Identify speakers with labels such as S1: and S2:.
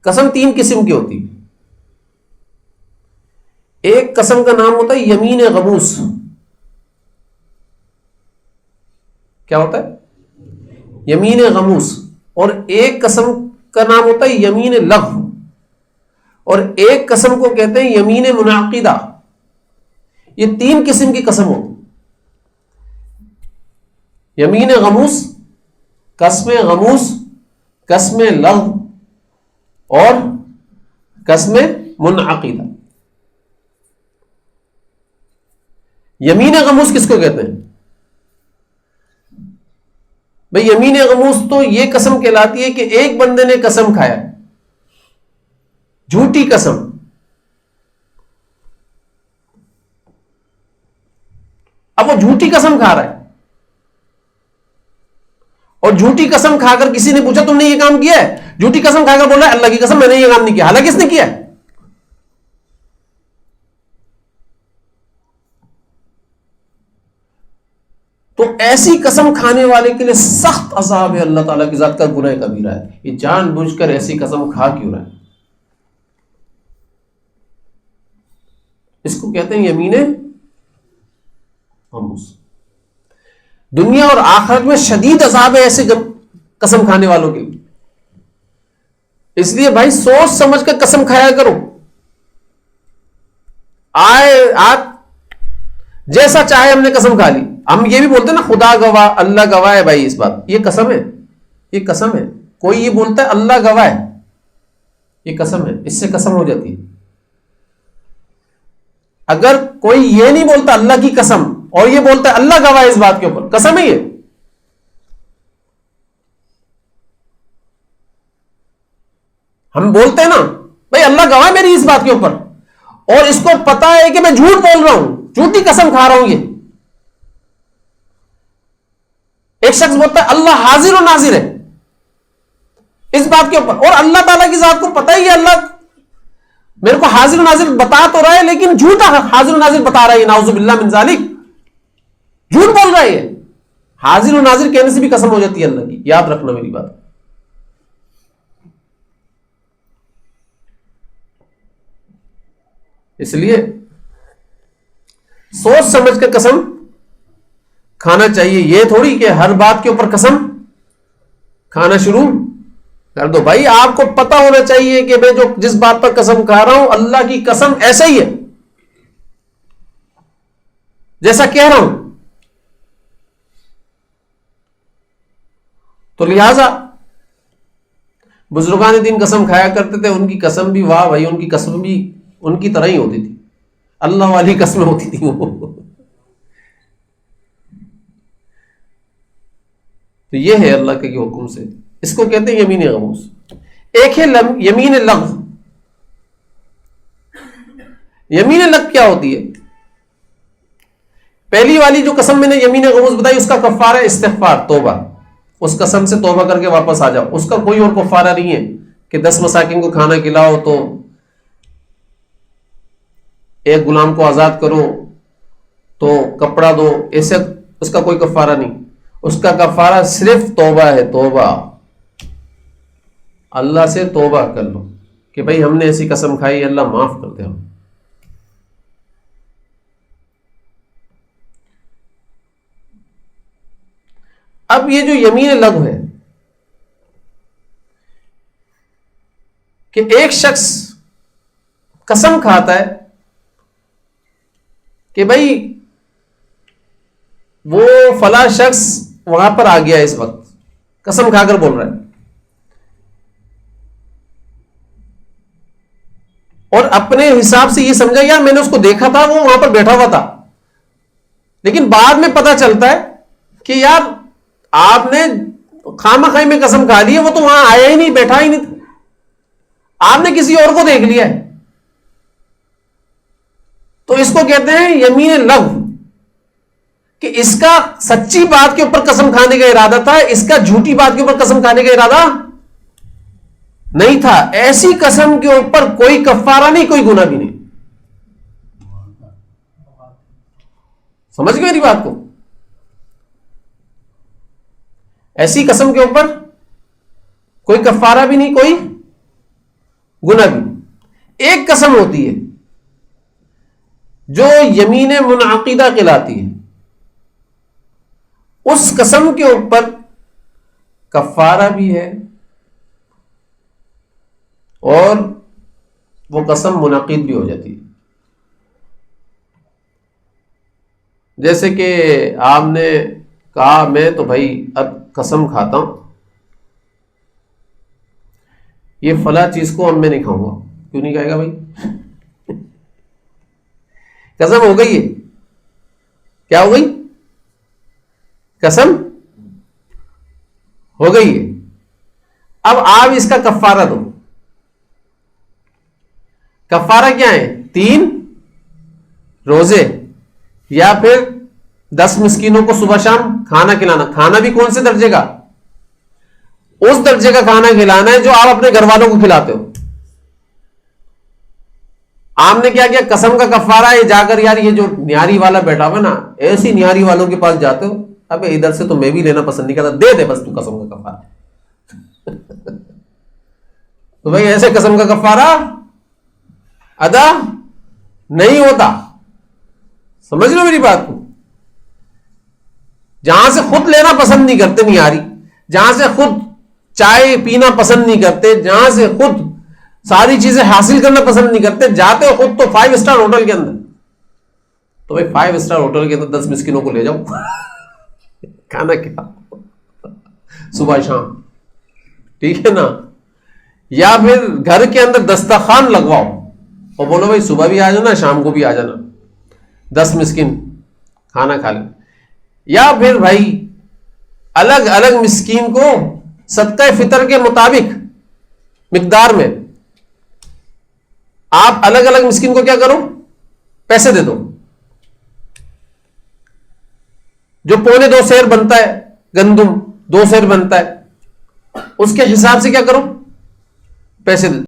S1: قسم تین قسم کی ہوتی ہے. ایک قسم کا نام ہوتا ہے یمین غموس. کیا ہوتا ہے؟ یمین غموس. اور ایک قسم کا نام ہوتا ہے یمین لغو. اور ایک قسم کو کہتے ہیں یمین منعقدہ. یہ تین قسم کی قسم ہوتی. یمین غموس، قسم غموس، قسم لغو اور قسم منعقدہ. یمین غموس کس کو کہتے ہیں؟ بھئی یمین غموس تو یہ قسم کہلاتی ہے کہ ایک بندے نے قسم کھایا، جھوٹی قسم. اب وہ جھوٹی قسم کھا رہا ہے اور جھوٹی قسم کھا کر کسی نے پوچھا تم نے یہ کام کیا ہے؟ جھوٹی قسم کھا کر بول رہا ہے اللہ کی قسم میں نے یہ کام نہیں کیا، حالانکہ اس نے کیا ہے. تو ایسی قسم کھانے والے کے لیے سخت عذاب ہے اللہ تعالیٰ کی ذات کا گناہ کبیرہ ہے. یہ جان بوجھ کر ایسی قسم کھا کیوں رہا ہے؟ اس کو کہتے ہیں یمین غموس. دنیا اور آخرت میں شدید عذاب ہے ایسے قسم کھانے والوں کے لیے. اس لیے بھائی سوچ سمجھ کر قسم کھایا کرو. آج جیسا چاہے ہم نے قسم کھا لی. ہم یہ بھی بولتے ہیں نا خدا گواہ، اللہ گواہ ہے. بھائی اس بات یہ قسم ہے، یہ قسم ہے. کوئی یہ بولتا ہے اللہ گواہ ہے، یہ قسم ہے. اس سے قسم ہو جاتی ہے. اگر کوئی یہ نہیں بولتا اللہ کی قسم اور یہ بولتا ہے اللہ گواہ ہے اس بات کے اوپر، قسم ہے یہ. ہم بولتے ہیں نا بھائی اللہ گواہ میری اس بات کے اوپر، اور اس کو پتا ہے کہ میں جھوٹ بول رہا ہوں، جھوٹی قسم کھا رہا ہوں. یہ ایک شخص بولتا ہے اللہ حاضر و ناظر ہے اس بات کے اوپر، اور اللہ تعالیٰ کی ذات کو پتہ ہی ہے اللہ میرے کو حاضر و ناظر بتا تو رہا ہے، لیکن جھوٹا حاضر و ناظر بتا رہا ہے. نعوذ باللہ من ذالک، جھوٹ بول رہا ہے. یہ حاضر و ناظر کہنے سے بھی قسم ہو جاتی ہے اللہ کی. یاد رکھنا میری بات. اس لیے سوچ سمجھ کر قسم کھانا چاہیے. یہ تھوڑی کہ ہر بات کے اوپر قسم کھانا شروع کر دو. بھائی آپ کو پتا ہونا چاہیے کہ میں جس بات پر قسم کھا رہا ہوں اللہ کی قسم ایسا ہی ہے جیسا کہہ رہا ہوں. تو لہذا بزرگان دین قسم کھایا کرتے تھے. ان کی قسم بھی واہ بھائی، ان کی قسم بھی ان کی طرح ہی ہوتی تھی، اللہ والی قسمیں ہوتی تھی وہ. تو یہ ہے اللہ کے حکم سے. اس کو کہتے ہیں یمین غموس. ایک ہے یمین لغو. یمین لغو کیا ہوتی ہے؟ پہلی والی جو قسم میں نے یمین غموس بتائی اس کا کفارہ استغفار، توبہ. اس قسم سے توبہ کر کے واپس آ جاؤ. اس کا کوئی اور کفارہ نہیں ہے کہ 10 مساکین کو کھانا کھلاؤ تو ایک غلام کو آزاد کرو تو کپڑا دو. ایسے اس کا کوئی کفارہ نہیں. اس کا کفارہ صرف توبہ ہے. توبہ، اللہ سے توبہ کر لو کہ بھئی ہم نے ایسی قسم کھائی، اللہ معاف کر دے ہم. اب یہ جو یمین لغو ہے کہ ایک شخص قسم کھاتا ہے کہ بھئی وہ فلاں شخص وہاں پر آ گیا اس وقت، قسم کھا کر بول رہا ہے، اور اپنے حساب سے یہ سمجھا یار میں نے اس کو دیکھا تھا وہ وہاں پر بیٹھا ہوا تھا. لیکن بعد میں پتا چلتا ہے کہ یار آپ نے خامہ خواہی میں قسم کھا لی ہے، وہ تو وہاں آیا ہی نہیں، بیٹھا ہی نہیں تھا، آپ نے کسی اور کو دیکھ لیا ہے. تو اس کو کہتے ہیں یمین لغو، کہ اس کا سچی بات کے اوپر قسم کھانے کا ارادہ تھا، اس کا جھوٹی بات کے اوپر قسم کھانے کا ارادہ نہیں تھا. ایسی قسم کے اوپر کوئی کفارہ نہیں، کوئی گناہ بھی نہیں. سمجھ گئے میری بات کو؟ ایسی قسم کے اوپر کوئی کفارہ بھی نہیں، کوئی گناہ بھی. ایک قسم ہوتی ہے جو یمین منعقدہ کہلاتی ہے، اس قسم کے اوپر کفارہ بھی ہے اور وہ قسم منعقد بھی ہو جاتی ہے. جیسے کہ آپ نے کہا میں تو بھائی اب قسم کھاتا ہوں یہ فلاں چیز کو اب میں نہیں کھاؤں گا. کیوں نہیں کہے گا بھائی؟ قسم ہو گئی ہے. کیا ہو گئی؟ قسم ہو گئی ہے. اب آپ اس کا کفارہ دو. کفارہ کیا ہے؟ 3 روزے یا پھر 10 مسکینوں کو صبح شام کھانا کھلانا. کھانا بھی کون سے درجے کا؟ اس درجے کا کھانا کھلانا ہے جو آپ اپنے گھر والوں کو کھلاتے ہو. آپ نے کیا کیا؟ قسم کا کفارہ ہے جا کر یار یہ جو نیاری والا بیٹھا ہوا نا ایسی نیاری والوں کے پاس جاتے ہو، اب ادھر سے تو میں بھی لینا پسند نہیں کرتا، دے دے بس تو قسم کا کفارہ. تو بھائی ایسے قسم کا کفارہ ادا نہیں ہوتا. سمجھ لو میری بات کو. جہاں سے خود لینا پسند نہیں کرتے نیاری، جہاں سے خود چائے پینا پسند نہیں کرتے، جہاں سے خود ساری چیزیں حاصل کرنا پسند نہیں کرتے، جاتے ہو خود تو 5 اسٹار ہوٹل کے اندر. تو بھائی 5 اسٹار ہوٹل کے اندر 10 مسکینوں کو لے جاؤ کھانا کھلاؤ صبح شام، ٹھیک ہے نا. یا پھر گھر کے اندر دسترخوان لگواؤ اور بولو بھائی صبح بھی آ جانا شام کو بھی آ جانا، 10 مسکین کھانا کھا لیں. یا پھر بھائی الگ الگ مسکین کو صدقہ فطر کے مطابق مقدار میں آپ الگ الگ مسکین کو کیا کرو؟ پیسے دے دو. جو 2.25 سیر بنتا ہے گندم، 2 سیر بنتا ہے، اس کے حساب سے کیا کرو؟ پیسے دے دو.